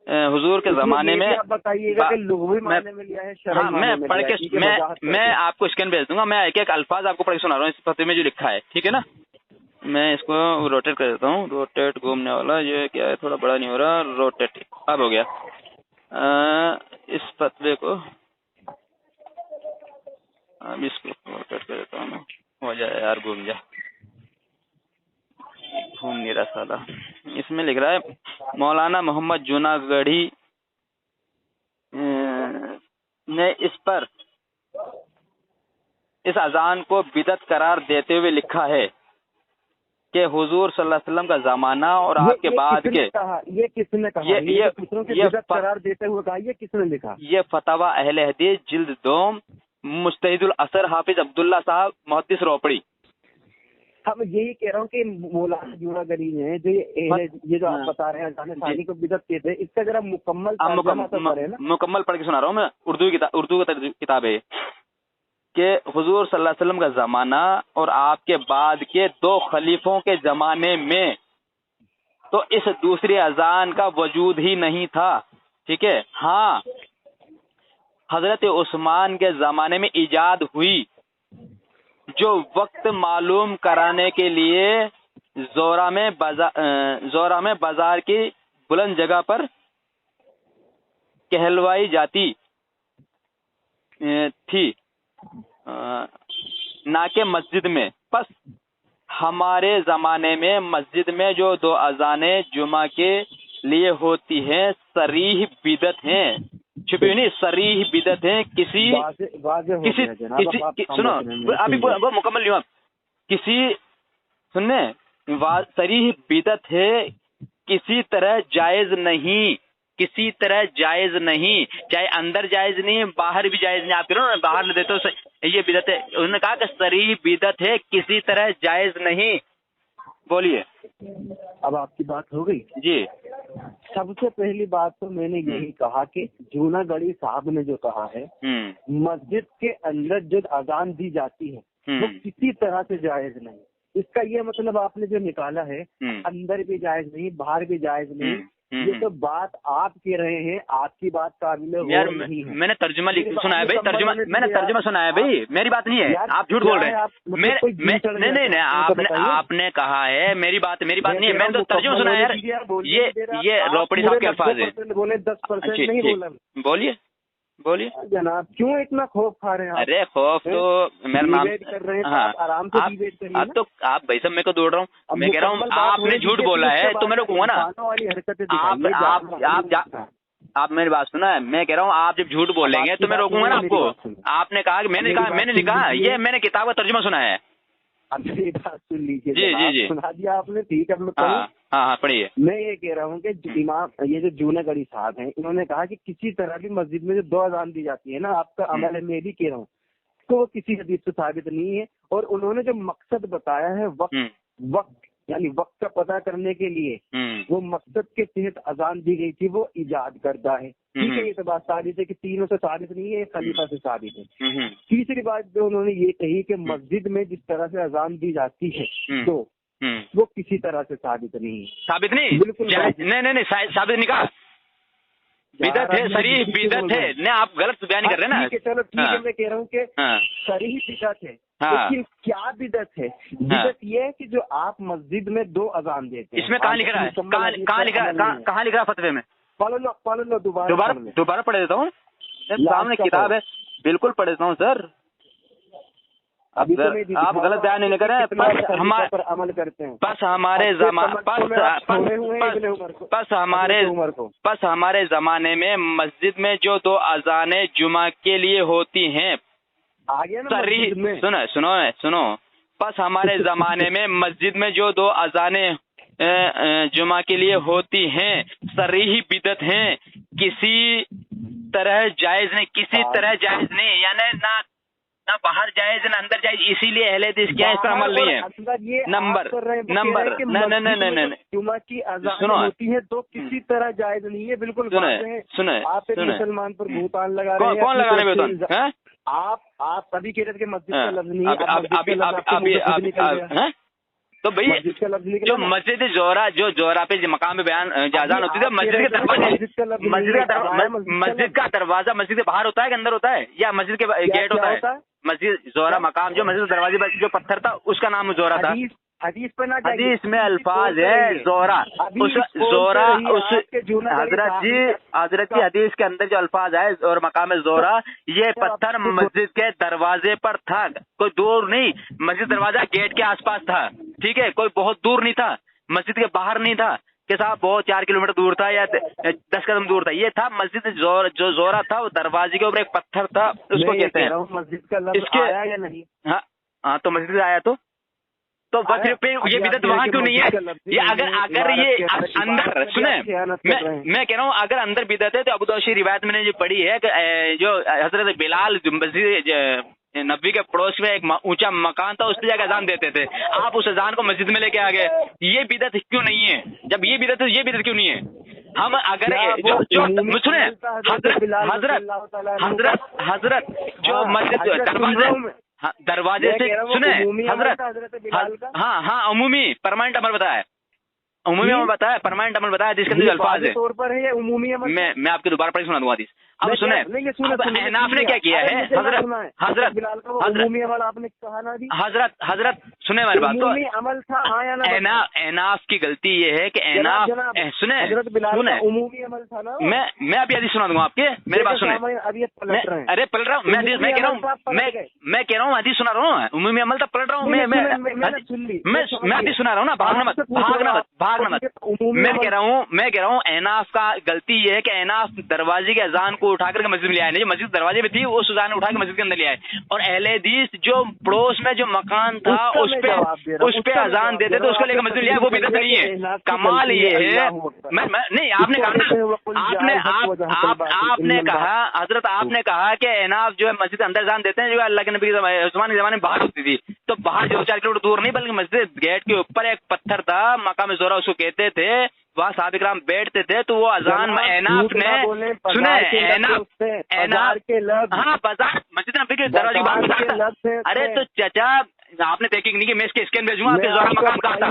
Speaker 2: حضور کے زمانے میں, میں پڑھ کے میں آپ کو اسکین بھیج دوں گا, میں ایک ایک الفاظ آپ کو پڑھ کے سنا رہا ہوں اس فتوے میں جو لکھا ہے, ٹھیک ہے نا. میں اس کو روٹیٹ کر دیتا ہوں, روٹیٹ گھومنے والا, یہ کیا ہے تھوڑا بڑا نہیں ہو رہا, روٹیٹ اب ہو گیا. اس فتوے کو اب اس کو روٹیٹ کر دیتا ہوں, ہو جائے یار, گھوم نہیں رہا سالہ. اس میں لکھ رہا ہے مولانا محمد جوناگڑھی نے اس پر اس اذان کو بدعت قرار دیتے ہوئے لکھا ہے کہ حضور صلی اللہ علیہ وسلم کا زمانہ اور آپ کے بعد کے
Speaker 3: یہ کس نے کہا؟ یہ دوسروں کے بدعت قرار دیتے ہوئے کہا، یہ کس نے لکھا؟
Speaker 2: یہ فتاوی اہل حدیث جلد 2 مجتہد الاثر حافظ عبداللہ صاحب محدث روپڑی.
Speaker 3: اب یہی کہہ رہا ہوں کہ مولانا جونا گری ہیں جو یہ جو آپ بتا رہے ہیں اذان ثانی کو بدعت کہتے ہیں، اس کا ذرا
Speaker 2: مکمل پڑھ کے سنا رہا ہوں میں. اردو کی کتاب ہے کہ حضور صلی اللہ علیہ وسلم کا زمانہ اور آپ کے بعد کے 2 خلیفوں کے زمانے میں تو اس دوسری اذان کا وجود ہی نہیں تھا. ٹھیک ہے. ہاں حضرت عثمان کے زمانے میں ایجاد ہوئی جو وقت معلوم کرانے کے لیے زورا میں بازار کی بلند جگہ پر کہلوائی جاتی تھی نہ کہ مسجد میں. پس ہمارے زمانے میں مسجد میں جو 2 اذانیں جمعہ کے لیے ہوتی ہیں صریح بدعت ہیں. چھپی نہیں، صریح بدعت ہیں. سنو ابھی وہ مکمل نہیں ہوا. کسی سننے صریح بدعت ہے، کسی طرح جائز نہیں، کسی طرح جائز نہیں، چاہے اندر جائز نہیں باہر بھی جائز نہیں. آپ کہہ رہے ہو باہر نہ دیتے یہ بدعت ہے. انہوں نے کہا کہ صریح بدعت ہے، کسی طرح جائز نہیں. بولیے.
Speaker 3: اب آپ کی بات ہو گئی.
Speaker 2: جی.
Speaker 3: سب سے پہلی بات تو میں نے یہی کہا کہ جونا گڑھی صاحب نے جو کہا ہے مسجد کے اندر جو اذان دی جاتی ہے وہ کسی طرح سے جائز نہیں. اس کا یہ مطلب آپ نے جو نکالا ہے اندر بھی جائز نہیں باہر بھی جائز نہیں، یہ تو بات آپ کہہ رہے ہیں، آپ کی بات قابل غور نہیں ہے.
Speaker 2: میں نے ترجمہ سنا ہے بھائی، میں نے ترجمہ سنا ہے بھائی، میری بات نہیں ہے. آپ جھوٹ بول رہے ہیں. نہیں آپ نے کہا ہے میری بات نہیں ہے. میں نے تو ترجمہ سنا ہے یار. یہ روپڑی صاحب کے الفاظ ہیں.
Speaker 3: بولے 10% نہیں بولا.
Speaker 2: بولیے
Speaker 3: جناب، کیوں اتنا خوف کھا رہے ہیں؟
Speaker 2: ارے خوف تو میرا نام
Speaker 3: کر رہے ہیں، آرام سے ڈیبیٹ کریے.
Speaker 2: اب تو آپ بھائی صاحب میں کو دوڑ رہا ہوں. میں کہہ رہا ہوں آپ نے جھوٹ بولا ہے تو میں روکوں گا نا. آپ میری بات سنا ہے. میں کہہ رہا ہوں آپ جب جھوٹ بولیں گے تو میں روکوں گا نا آپ کو. آپ نے کہا کہ میں نے کہا یہ میں نے کتاب کا ترجمہ سنا ہے.
Speaker 3: بات سن لیجیے.
Speaker 2: جی
Speaker 3: سنا دیا آپ نے، ٹھیک ہے.
Speaker 2: ہاں پڑھیے.
Speaker 3: میں یہ کہہ رہا ہوں کہ امام یہ جو جونا گڑھی صاحب ہیں انہوں نے کہا کہ کسی طرح بھی مسجد میں جو 2 اذان دی جاتی ہے نا، آپ کا عمل ہے، میں بھی کہہ رہا ہوں تو وہ کسی حدیث سے ثابت نہیں ہے. اور انہوں نے جو مقصد بتایا ہے وقت یعنی وقت کا پتہ کرنے کے لیے وہ مقصد کے تحت اذان دی گئی تھی، وہ ایجاد کردہ ہے. ٹھیک ہے. یہ تو بات ثابت ہے کہ تینوں سے ثابت نہیں ہے، خلیفہ سے ثابت ہے. تیسری بات جو انہوں نے یہ کہی کہ مسجد میں جس طرح سے اذان دی جاتی ہے تو وہ کسی طرح سے ثابت نہیں. بالکل
Speaker 2: نہیں ثابت نہیں کہا. بدعت ہے، صریح بدعت ہے. نہیں آپ غلط بیان کر رہے ہیں نا.
Speaker 3: چلو ٹھیک ہے. میں کہہ رہا ہوں کہ صریح بدعت ہے، لیکن کیا بدعت ہے؟ بدعت یہ ہے کہ جو آپ مسجد میں 2 اذان دیتے ہیں. اس
Speaker 2: میں کہاں لکھ رہا ہے؟ کہاں لکھ رہا ہے فتوے میں؟
Speaker 3: پڑھ لو
Speaker 2: دوبارہ پڑھ دیتا ہوں. سامنے کتاب ہے، بالکل پڑھ دیتا ہوں سر. آپ غلط بیان نہیں کریں.
Speaker 3: عمل کرتے ہیں.
Speaker 2: پس ہمارے زمانے میں مسجد میں جو 2 اذانیں جمعہ کے لیے ہوتی ہیں سنو. پس ہمارے زمانے میں مسجد میں جو 2 اذانیں جمعہ کے لیے ہوتی ہیں صریح بدعت ہیں، کسی طرح جائز نہیں. یعنی نہ باہر جائز نہ اندر جائز. اسی لیے اہل حدیث کیا اس پر عمل نہیں ہے. نمبر
Speaker 3: جمعہ کی اذان ہوتی ہے تو کسی طرح جائز نہیں ہے. بالکل
Speaker 2: سنیں
Speaker 3: آپ مسلمان پر بہتان لگا رہے ہیں.
Speaker 2: کون لگانے بہتان؟
Speaker 3: آپ سبھی کہہ رہے کہ مسجد کا لفظ نہیں ہے.
Speaker 2: تو بھائی جو مسجد زہرا پہ مقام بیان اذان ہوتی ہے مسجد کا دروازہ مسجد کے باہر ہوتا ہے کہ اندر ہوتا ہے یا مسجد کے گیٹ ہوتا ہے؟ مسجد زہرا مقام جو مسجد دروازے پر جو پتھر تھا اس کا نام زہرا تھا. حدیث میں الفاظ ہے زہرا. حضرت جی حدیث کے اندر جو الفاظ ہے اور مقام زہرا یہ پتھر مسجد کے دروازے پر تھا، کوئی دور نہیں. مسجد دروازہ گیٹ کے آس پاس تھا. ٹھیک ہے. کوئی بہت دور نہیں تھا، مسجد کے باہر نہیں تھا. کہ صاحب وہ 4 کلومیٹر دور تھا یا 10 قدم دور تھا. یہ تھا مسجد جو زورا تھا، وہ دروازے کے اوپر ایک پتھر تھا، اس کو کہتے ہیں
Speaker 3: مسجد کا لفظ
Speaker 2: اس کے
Speaker 3: آیا یا نہیں.
Speaker 2: ہاں تو مسجد آیا تو بس یہ بدعت وہاں کیوں نہیں ہے؟ یہ اگر یہ اندر سنیں، میں کہہ رہا ہوں اگر اندر بدعت ہے تو ابو داؤد روایت میں نے جو پڑھی ہے کہ جو حضرت بلال مسجد نبی کے پڑوس میں ایک اونچا مکان تھا، اس پہ جا کے اذان دیتے تھے، آپ اس اذان کو مسجد میں لے کے آ گئے. یہ بدعت کیوں نہیں ہے؟ جب یہ بدعت ہے، یہ بدعت کیوں نہیں ہے؟ ہم اگر سنیں حضرت جو مسجد دروازے سے سنیں حضرت، ہاں عمومی پرماننٹ عمل بتایا، عمومی عمل بتایا، پرماننٹ عمل بتایا جس کے اندر الفاظ ہے
Speaker 3: طور پر ہے عمومی عمل.
Speaker 2: میں آپ کے دوبارہ پڑھ سنا دوں حدیث. اب سنیں احناف نے کیا کیا ہے حضرت
Speaker 3: عمومی عمل آپ نے کہا نا ابھی.
Speaker 2: حضرت سنیں میری بات. تو
Speaker 3: عمومی عمل تھا
Speaker 2: احناف کی غلطی یہ ہے کہ احناف سنیں
Speaker 3: عمومی عمل تھا نا.
Speaker 2: میں ابھی حدیث سنا دوں گا آپ کے، میری بات سنیں. ارے پلٹ رہا ہوں میں کہہ رہا ہوں حدیث سنا رہا ہوں، عمومی عمل تو پلٹ رہا ہوں میں حدیث سنا رہا ہوں نا. بھاگنا مت. میں کہہ رہا ہوں احناف کا غلطی یہ ہے کہ احناف دروازے کے اذان کو اٹھا کر کے مسجد میں لے آئے، جو مسجد دروازے میں تھی اس اذان اٹھا کے مسجد کے اندر لے آئے. اور اہل حدیث جو پڑوس میں جو مکان تھا اس پہ اذان دیتے تھے، اس کو لے کے مسجد لے آئے، وہ بدعت نہیں ہے. کمال یہ ہے نہیں، آپ نے کہا حضرت، آپ نے کہا کہ احناف جو ہے مسجد کے اندر اذان دیتے ہیں، جو اللہ کے نبی کے زمانے میں باہر ہوتی تھی. تو باہر جو 4 کلومیٹر دور نہیں بلکہ مسجد گیٹ کے اوپر ایک پتھر تھا، مقام زورا اس کو کہتے تھے، وہاں صحابہ کرام بیٹھتے تھے. تو وہ اذان احناف نے سنیں ہاں بازار مسجد نبی کے دروازے کی بات. ارے تو چچا آپ نے تحقیق نہیں کی، میں اس کے اسکین بھیجوں گا آپ کے زورا مقام کہا تھا.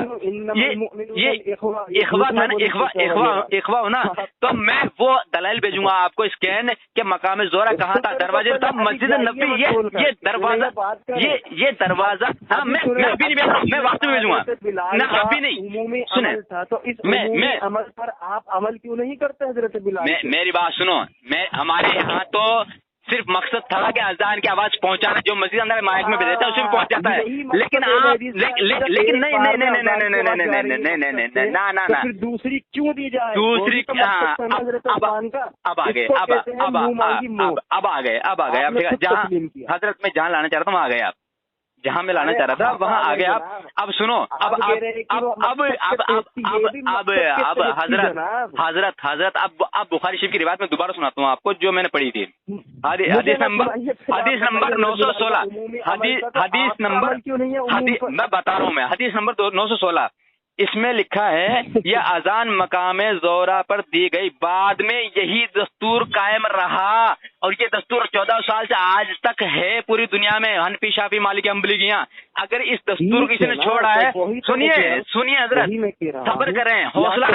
Speaker 2: یہ اخوا تھا نا، اخوا ہونا. تو میں وہ دلائل بھیجوں گا آپ کو اسکین کہ مقام زورا کہاں تھا، دروازے تھا مسجد نبی. یہ دروازہ ہاں میں ابھی نہیں بھیج رہا ہوں، میں وقت میں بھیجوں گا نہ ابھی نہیں. سنیں
Speaker 3: تو اس عمل پر آپ عمل کیوں نہیں کرتے حضرت بلال؟
Speaker 2: میری بات سنو، ہمارے یہاں تو صرف مقصد تھا کہ اذان کی آواز پہنچانا، جو مسجد اندر مائک میں بھیجتا ہے اسے بھی پہنچ جاتا ہے. لیکن نہیں
Speaker 3: دوسری کیوں دی جائے؟
Speaker 2: دوسری اب آ گئے جہاں حضرت میں جہاں لانا چاہ رہا تھا وہاں آ گئے آپ، جہاں میں لانا چاہ رہا تھا وہاں آ گئے آپ. اب سنو اب حضرت اب بخاری شریف کی روایت میں دوبارہ سناتا ہوں آپ کو جو میں نے پڑھی تھی. حدیث نمبر 916 میں بتا رہا ہوں، میں حدیث نمبر 916 اس میں لکھا ہے یہ اذان مقام زورا پر دی گئی، بعد میں یہی دستور قائم رہا اور یہ دستور 14 سال سے آج تک ہے پوری دنیا میں، حنفی شافعی مالکی حنبلی کی. اگر اس دستور کسی نے چھوڑا ہے، سنیے حضرت صبر کریں، حوصلہ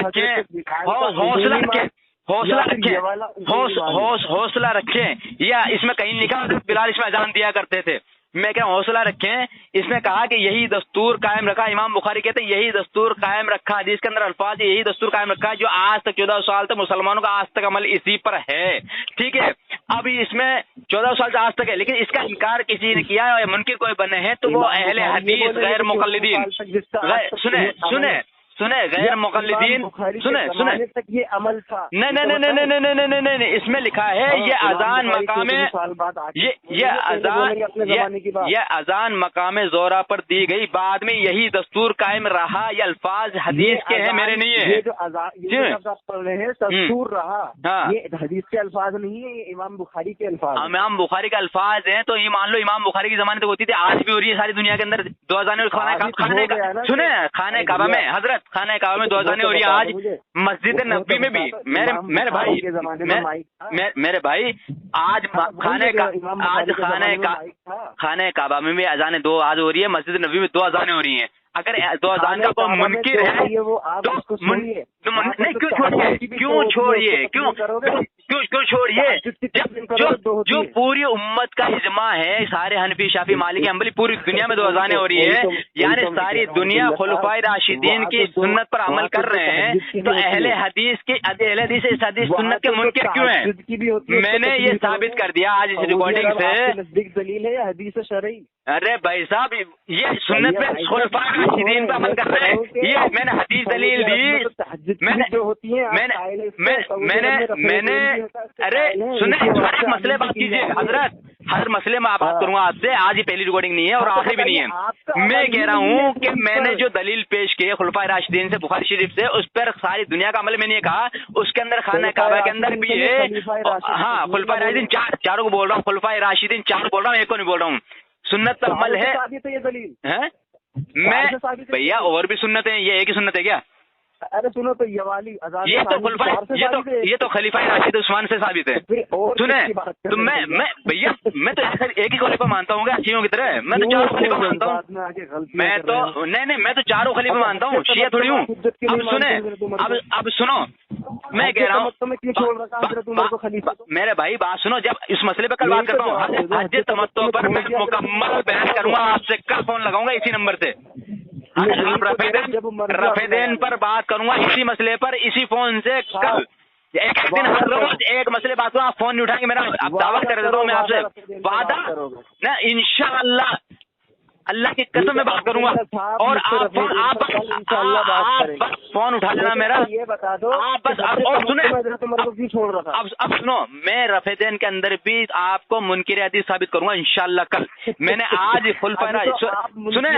Speaker 2: رکھیں. یا اس میں کہیں لکھا حضرت بلال اس میں اذان دیا کرتے تھے، میں کیا حوصلہ رکھیں. اس نے کہا کہ یہی دستور قائم رکھا، امام بخاری کہتے ہیں یہی دستور قائم رکھا، حدیث کے اندر الفاظ یہی دستور قائم رکھا جو آج تک 14 سال تک مسلمانوں کا آج تک عمل اسی پر ہے. ٹھیک ہے، اب اس میں 14 سال سے آج تک ہے، لیکن اس کا انکار کسی نے کیا ہے، منکر کوئی بنے ہیں تو وہ اہل حدیث غیر مقلدین. سنیں غیر مقلدین
Speaker 3: تک یہ عمل تھا.
Speaker 2: نہیں اس میں لکھا ہے یہ اذان مقام یہ اذان مقام زورا پر دی گئی، بعد میں یہی دستور قائم رہا. یہ الفاظ حدیث کے ہیں، میرے نہیں ہے.
Speaker 3: یہ جو پڑھ رہے ہیں دستور رہا، یہ حدیث کے الفاظ نہیں ہے، یہ امام بخاری کے الفاظ.
Speaker 2: امام بخاری کے الفاظ ہیں تو یہ مان لو امام بخاری کے زمانے تک ہوتی تھی، آج بھی ہو رہی ہے ساری دنیا کے اندر. 2 اذانیں خانہ کعبہ میں حضرت، خانہ کعبہ میں 2 اذانیں ہو رہی ہیں. آج مسجد نبوی میں بھی میرے بھائی آج خانہ کعبہ میں بھی اذانیں 2 آج ہو رہی ہے، مسجد نبوی میں 2 اذانیں ہو رہی ہیں. اگر 2 اذان کا کوئی منکر ہے تو نہیں، کیوں چھوڑیے کیوں چھوڑیے؟ جو پوری امت کا اجماع ہے، سارے حنفی شافعی مالکی حنبلی، پوری دنیا میں 2 اذانیں ہو رہی ہے، یعنی ساری دنیا خلفائے راشدین کی سنت پر عمل کر رہے ہیں، تو اہل حدیث اس حدیث سنت کے منکر کیوں ہیں؟ میں نے یہ ثابت کر دیا آج اس ریکارڈنگ سے۔
Speaker 3: دلیل ہے حدیث شرعی۔
Speaker 2: ارے بھائی صاحب، یہ سنت پہ خلفائے راشدین پہ عمل کر رہے ہیں، یہ میں نے حدیث دلیل دی، میں نے ارے سنیں، ہر مسئلے بات کیجیے حضرت، ہر مسئلے میں بات کروں گا آپ سے، آج یہ پہلی ریکارڈنگ نہیں ہے اور آخری بھی نہیں ہے۔ میں کہہ رہا ہوں کہ میں نے جو دلیل پیش کی ہے خلفائے راشدین سے، بخاری شریف سے، اس پر ساری دنیا کا عمل میں نے کہا، اس کے اندر خانہ کعبہ کے اندر بھی ہے۔ ہاں، خلفائے راشدین چاروں کو بول رہا ہوں، خلفائے راشدین 4 بول رہا ہوں، ایک کو نہیں بول رہا ہوں۔ سنت پر عمل ہے میں بھیا، اور بھی سنت ہیں، یہ ایک ہی سنت ہے کیا؟
Speaker 3: ارے سنو تو یہ والی
Speaker 2: یہ تو خلیفہ راشد عثمان سے ثابت ہے۔ سنیں تو میں بھیا، میں تو ایک ہی خلیفہ مانتا ہوں گا شیعوں کی طرح، میں تو 4 خلیفہ مانتا ہوں، میں تو نہیں میں تو 4 خلیفہ مانتا ہوں، شیعہ تھوڑی ہوں۔ اب سنیں، اب سنو، میں کہہ رہا ہوں میرے بھائی بات سنو، جب اس مسئلے پہ کل بات کرتا ہوں، حج تمتع پر میں مکمل بیان کروں گا، آپ سے کل فون لگاؤں گا اسی نمبر سے، رفع دین پر بات کروں گا اسی مسئلے پر، اسی فون سے کل ایک دن ہر روز ایک مسئلے بات کروں، آپ فون نہیں اٹھائیں گے، میرا دعویٰ کر دیتا ہوں میں آپ سے، وعدہ نہ انشاءاللہ، اللہ کی قسم میں بات کروں گا، اور آپ بس فون اٹھا لینا میرا، آپ بس اور سنیں، اب سنو، میں رفع دین کے اندر بھی آپ کو منکر حدیث ثابت کروں گا انشاءاللہ کل۔ میں نے آج سنیں،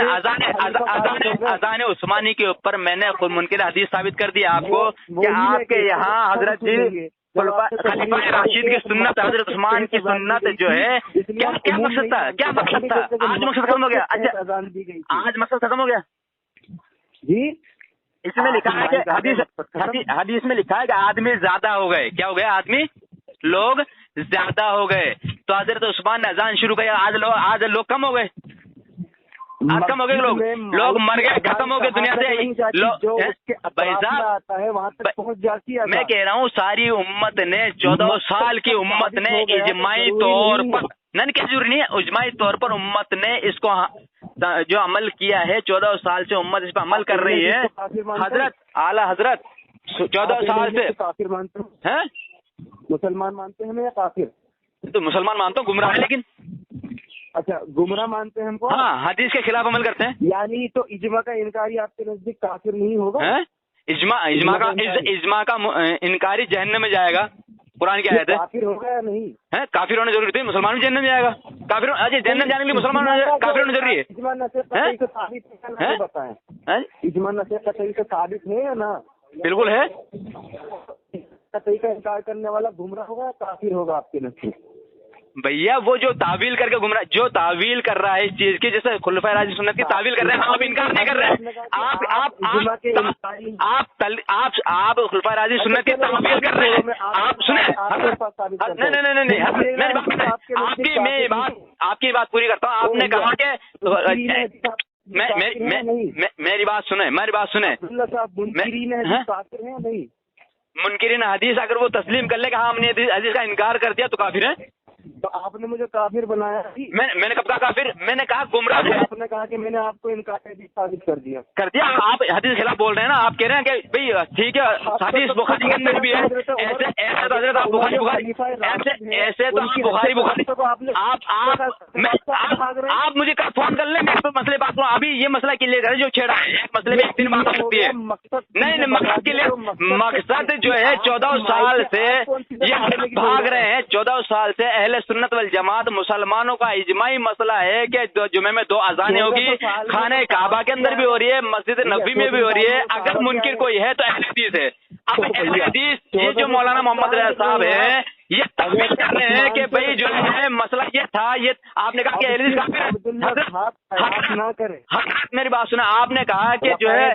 Speaker 2: اذان عثمانی کے اوپر میں نے منکر حدیث ثابت کر دیا آپ کو کہ آپ کے یہاں حضرت جی خلیفہ راشد کی سنت، حضرت عثمان کی سنت جو ہے، کیا مقصد تھا؟ آج مقصد ختم ہو گیا؟ اچھا آج مقصد ختم ہو گیا
Speaker 3: جی؟
Speaker 2: اس میں لکھا ہے کہ حدیث میں لکھا ہے کہ آدمی زیادہ ہو گئے، کیا ہو گیا؟ آدمی لوگ زیادہ ہو گئے، تو حضرت عثمان نے اذان شروع کیا، آج لوگ کم ہو گئے، آج کم ہو گئے، لوگ مر گئے، ختم ہو گئے دنیا سے۔ بھائی صاحب میں کہہ رہا ہوں، ساری امت نے 14 سال کی امت نے اجماعی طور پر، نہیں کیا ضروری نہیں ہے، اجماعی طور پر امت نے اس کو جو عمل کیا ہے، 14 سال سے امت اس پہ عمل کر رہی ہے۔ حضرت اعلیٰ حضرت 14 سال سے
Speaker 3: کافر مانتے ہیں، مسلمان مانتے ہیں یا کافر؟
Speaker 2: تو مسلمان مانتا ہوں، گمراہ ہے لیکن،
Speaker 3: اچھا گمراہ مانتے ہیں ہم کو،
Speaker 2: ہاں حدیث کے خلاف عمل کرتے ہیں،
Speaker 3: یعنی تو اجماع کا انکاری آپ کے نزدیک کافر نہیں ہوگا؟
Speaker 2: اجماع کا انکاری جہنم میں جائے گا، قرآن کی آیت ہے،
Speaker 3: کافر ہوگا یا نہیں؟
Speaker 2: کافر ہونا ضروری تھی، مسلمان بھی جہنم میں جائے گا، کافر جہنم جانے کے لیے مسلمان کافر ہونا ضروری ہے؟
Speaker 3: اجماع نصیحت کا طریقہ ثابت ہے یا نا؟
Speaker 2: بالکل ہے،
Speaker 3: کا طریقہ انکار کرنے والا گمراہ ہوگا یا کافر ہوگا آپ کے نزدیک؟
Speaker 2: بھیا وہ جو تعویل کر کے گمراہ، جو تعویل کر رہا ہے اس چیز کی، جیسے خلفائے راشدین سنت کی تعویل کر رہے ہیں، آپ انکار نہیں کر رہے ہیں، آپ خلفائے راشدین سنت کی تعویل کر رہے ہیں، آپ سنیں، نہیں آپ کی بات پوری کرتا ہوں۔ آپ نے کہا کہ میری بات سنیں، منکرین حدیث اگر وہ تسلیم کر لے کہ ہاں ہم نے حدیث کا انکار کر دیا تو کافر ہے،
Speaker 3: تو آپ نے مجھے کافر بنایا،
Speaker 2: میں نے کب کہا کافر؟ میں نے کہا گمراہ،
Speaker 3: آپ نے کہا کہ میں نے آپ کو انکار ثابت کر دیا۔
Speaker 2: آپ حدیث خلاف بول رہے ہیں نا، آپ کہہ رہے ہیں کہ بھائی ٹھیک ہے حدیث بخاری کے اندر بھی ہے، ایسے تو حضرت آپ بخاری ایسے تو آپ مجھے فون کر لیں، مسئلے بات کروں، ابھی یہ مسئلہ کلیئر کریں جو چھیڑا ہے، مسئلے میں ایک دن بات ہو سکتی ہے، نہیں مقصد کلیئر، مقصد جو ہے 14 سال سے یہ بھاگ رہے ہیں، 14 سال سے اہل سنت والجماعت مسلمانوں کا اجماعی مسئلہ ہے کہ جمعے میں 2 اذانیں ہوگی، خانہ کعبہ کے اندر بھی ہو رہی ہے، مسجد نبوی میں بھی ہو رہی ہے، اگر منکر کوئی ہے تو اہل حدیث ہے۔ اب اہل حدیث یہ جو مولانا محمد رضا صاحب ہیں یہ تقریر کر رہے ہیں کہ بھائی جو ہے مسئلہ یہ تھا، یہ آپ نے کہا کہ اہل حدیث حضرت میری بات سنا، آپ نے کہا کہ جو ہے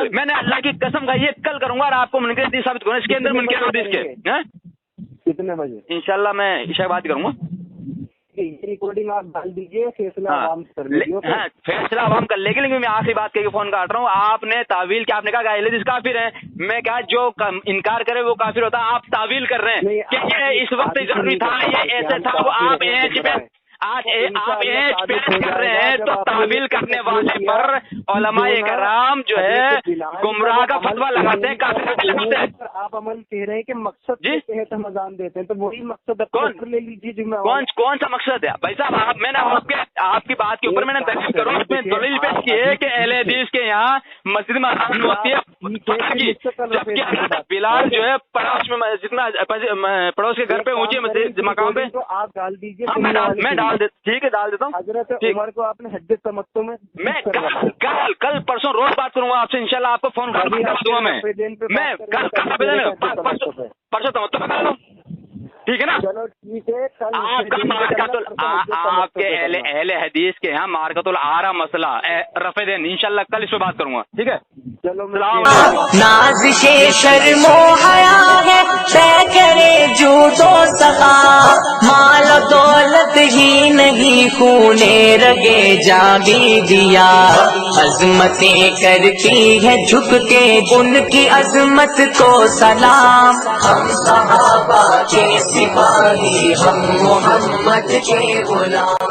Speaker 2: میں نے اللہ کی قسم کہی ہے کل کروں گا اور آپ کو منکر حدیث ثابت کروں، اس کے اندر منکر حدیث کے
Speaker 3: کتنے بجے؟
Speaker 2: انشاءاللہ میں عشاء بات کروں گا،
Speaker 3: ریکارڈنگ آپ ڈال دیجیے, فیصلہ عوام کر لیجیے.
Speaker 2: ہاں فیصلہ عوام کر لے گی, لیکن میں آخری بات کہہ کے فون کاٹ رہا ہوں. آپ نے تعویل کیا, آپ نے کہا کہ اہل حدیث کافر ہیں, میں کہا جو انکار کرے وہ کافر ہوتا ہے. آپ تعویل کر رہے ہیں کہ یہ اس وقت ضروری تھا, یہ ایسے تھا, وہ آپ آج آپ ایج پیش کر رہے ہیں تو تعویل کرنے والے پر علماء کرام جو ہے گمراہ کا فتویٰ لگاتے ہیں, کافر لگاتے ہیں.
Speaker 3: آپ عمل کہہ رہے ہیں کہ مقصد کے تحت ہم اذان دیتے ہیں, تو وہی مقصد لے لیجیے.
Speaker 2: کون سا مقصد ہے بھائی صاحب؟ میں نے آپ کی بات کے اوپر میں نے دلیل کروں, اس میں دلیل پیش کی ہے کہ اہل حدیث کے یہاں مسجد میں اذان ہوتی ہے, بلال جو ہے پڑوس میں جتنا پڑوس کے گھر پہ اونچے مقام پہ
Speaker 3: آپ ڈال دیجیے.
Speaker 2: میں ڈال ٹھیک ہے, ڈال دیتا ہوں.
Speaker 3: حضرت عمر کو آپ نے حج تمتع میں
Speaker 2: کل پرسوں روز بات کروں گا آپ سے انشاءاللہ, آپ کو فون کر دوں گا. میں پرسوں تمتع کر لوں, ٹھیک ہے نا.
Speaker 3: چلو ٹھیک ہے.
Speaker 2: آپ کے اہل حدیث کے یہاں مارکت العارہ مسئلہ رفع دین انشاءاللہ کل اس پہ بات کروں گا, ٹھیک ہے.
Speaker 3: چلو
Speaker 1: نازش شرم و حیا ہے طے کرے جود و سخا, مال و دولت ہی نہیں خونے رگے جاں بھی دیا. عظمتیں کرتی ہے جھک کے ان کی عظمت کو سلام. ہم صحابہ کے سپاہی, ہم محمد کے غلام.